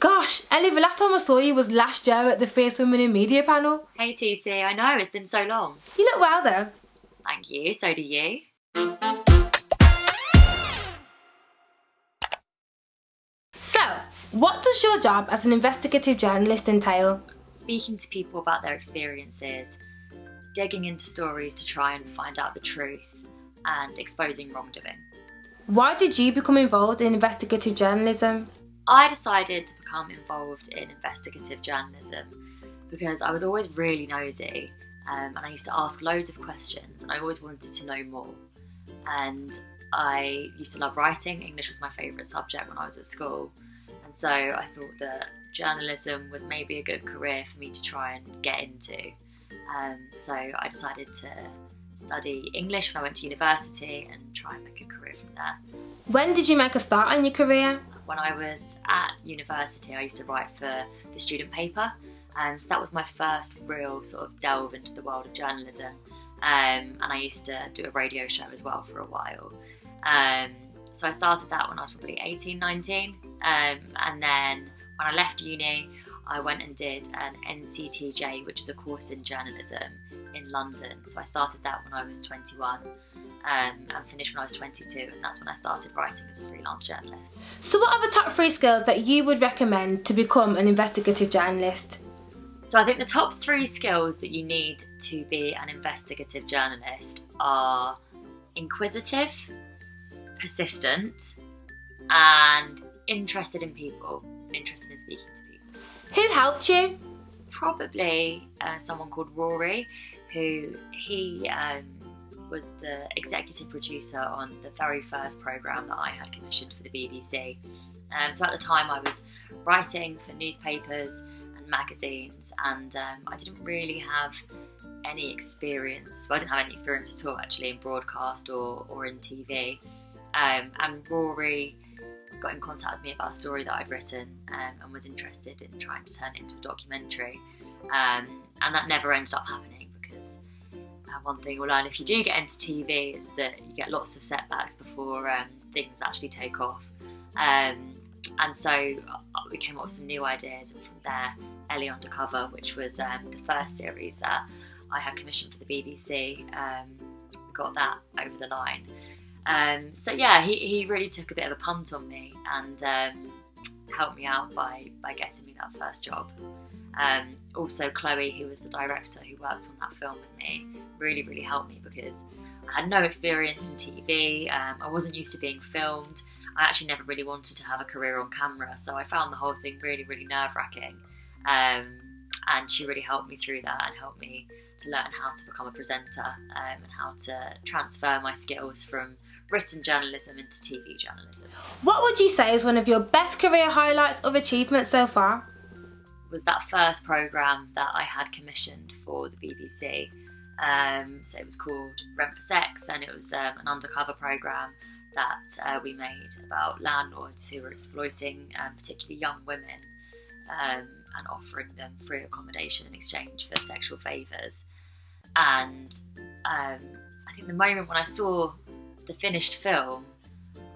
Gosh, Ellie, the last time I saw you was last year at the Fierce Women in Media panel. Hey TC, I know, it's been so long. You look well though. Thank you, so do you. So, what does your job as an investigative journalist entail? Speaking to people about their experiences, digging into stories to try and find out the truth, and exposing wrongdoing. Why did you become involved in investigative journalism? I decided to become involved in investigative journalism because I was always really nosy, and I used to ask loads of questions and I always wanted to know more. And I used to love writing. English was my favourite subject when I was at school, and so I thought that journalism was maybe a good career for me to try and get into. So I decided to study English when I went to university and try and make a career from there. When did you make a start in your career? When I was at university, I used to write for the student paper, so that was my first real sort of delve into the world of journalism, and I used to do a radio show as well for a while. So I started that when I was probably 18, 19, and then when I left uni, I went and did an NCTJ, which is a course in journalism in London. So I started that when I was 21 and finished when I was 22, and that's when I started writing as a freelance journalist. So what are the top 3 skills that you would recommend to become an investigative journalist? So I think the top 3 skills that you need to be an investigative journalist are inquisitive, persistent, and interested in people, and interested in speaking to people. Who helped you? Probably someone called Rory, who was the executive producer on the very first programme that I had commissioned for the BBC. So at the time I was writing for newspapers and magazines, and I didn't really have any experience. Well, I didn't have any experience at all actually in broadcast or in TV. And Rory got in contact with me about a story that I'd written and was interested in trying to turn it into a documentary. And that never ended up happening because one thing you'll learn if you do get into TV is that you get lots of setbacks before things actually take off. And so we came up with some new ideas, and from there, Ellie Undercover, which was the first series that I had commissioned for the BBC, we got that over the line. So yeah, he really took a bit of a punt on me and helped me out by getting me that first job. Also Chloe, who was the director who worked on that film with me, really helped me because I had no experience in TV. I wasn't used to being filmed. I actually never really wanted to have a career on camera, so I found the whole thing really nerve-wracking. And she really helped me through that and helped me to learn how to become a presenter and how to transfer my skills from written journalism into TV journalism. What would you say is one of your best career highlights or achievements so far? Was that first programme that I had commissioned for the BBC. So it was called Rent for Sex, and it was an undercover programme that we made about landlords who were exploiting particularly young women and offering them free accommodation in exchange for sexual favours. And I think the moment when I saw the finished film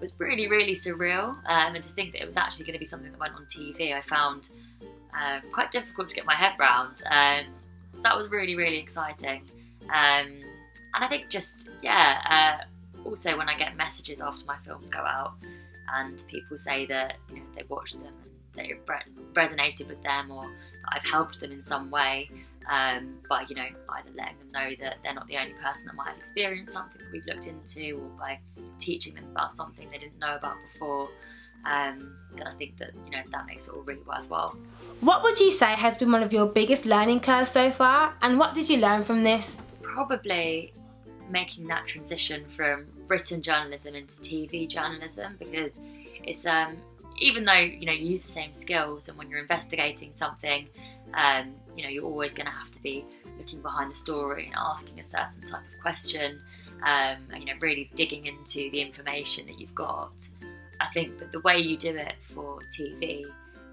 was really surreal, and to think that it was actually going to be something that went on TV, I found quite difficult to get my head round. That was really exciting, and I think just also when I get messages after my films go out and people say that they watched them and they resonated with them, or that I've helped them in some way by either letting them know that they're not the only person that might have experienced something that we've looked into, or by teaching them about something they didn't know about before, then I think that that makes it all really worthwhile. What would you say has been one of your biggest learning curves so far, and what did you learn from this? Probably making that transition from written journalism into TV journalism, because it's even though you use the same skills, and when you're investigating something, you're always going to have to be looking behind the story and asking a certain type of question, and really digging into the information that you've got. I think that the way you do it for TV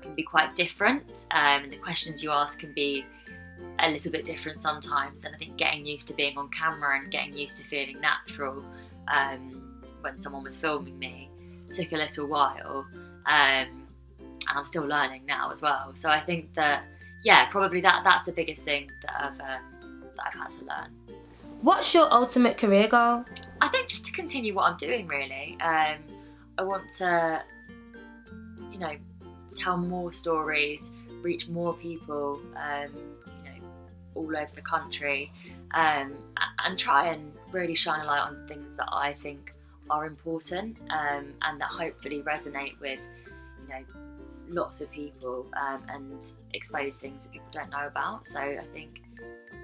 can be quite different, and the questions you ask can be a little bit different sometimes. And I think getting used to being on camera and getting used to feeling natural when someone was filming me took a little while. and I'm still learning now as well. So I think that, yeah, probably that's the biggest thing that I've had to learn. What's your ultimate career goal? I think just to continue what I'm doing, really. I want to, you know, tell more stories, reach more people, you know, all over the country, and try and really shine a light on things that I think are important, and that hopefully resonate with, you know, lots of people, and expose things that people don't know about. So I think,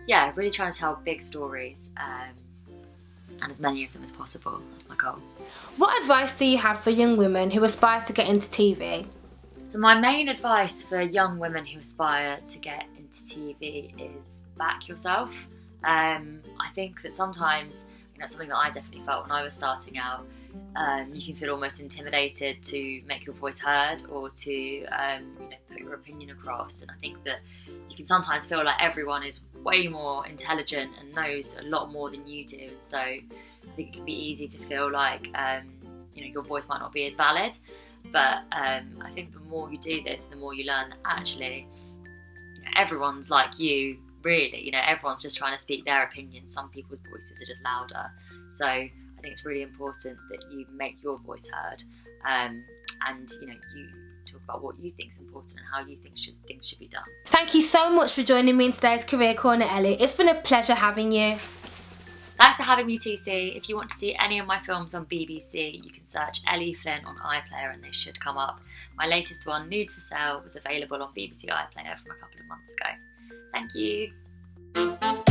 yeah, really trying to tell big stories, and as many of them as possible. That's my goal. What advice do you have for young women who aspire to get into TV? So my main advice for young women who aspire to get into TV is back yourself. I think that sometimes, you know, something that I definitely felt when I was starting out, you can feel almost intimidated to make your voice heard, or to you know, put your opinion across. And I think that you can sometimes feel like everyone is way more intelligent and knows a lot more than you do. And so I think it can be easy to feel like you know, your voice might not be as valid. But I think the more you do this, the more you learn that actually, you know, everyone's like you, really. You know, everyone's just trying to speak their opinion. Some people's voices are just louder. So I think it's really important that you make your voice heard, and you know, you talk about what you think is important and how you think things should be done. Thank you so much for joining me in today's Career Corner, Ellie. It's been a pleasure having you. Thanks for having me, TC. If you want to see any of my films on BBC, you can search Ellie Flynn on iPlayer and they should come up. My latest one, Nudes4Sale, was available on BBC iPlayer from a couple of months ago. Thank you.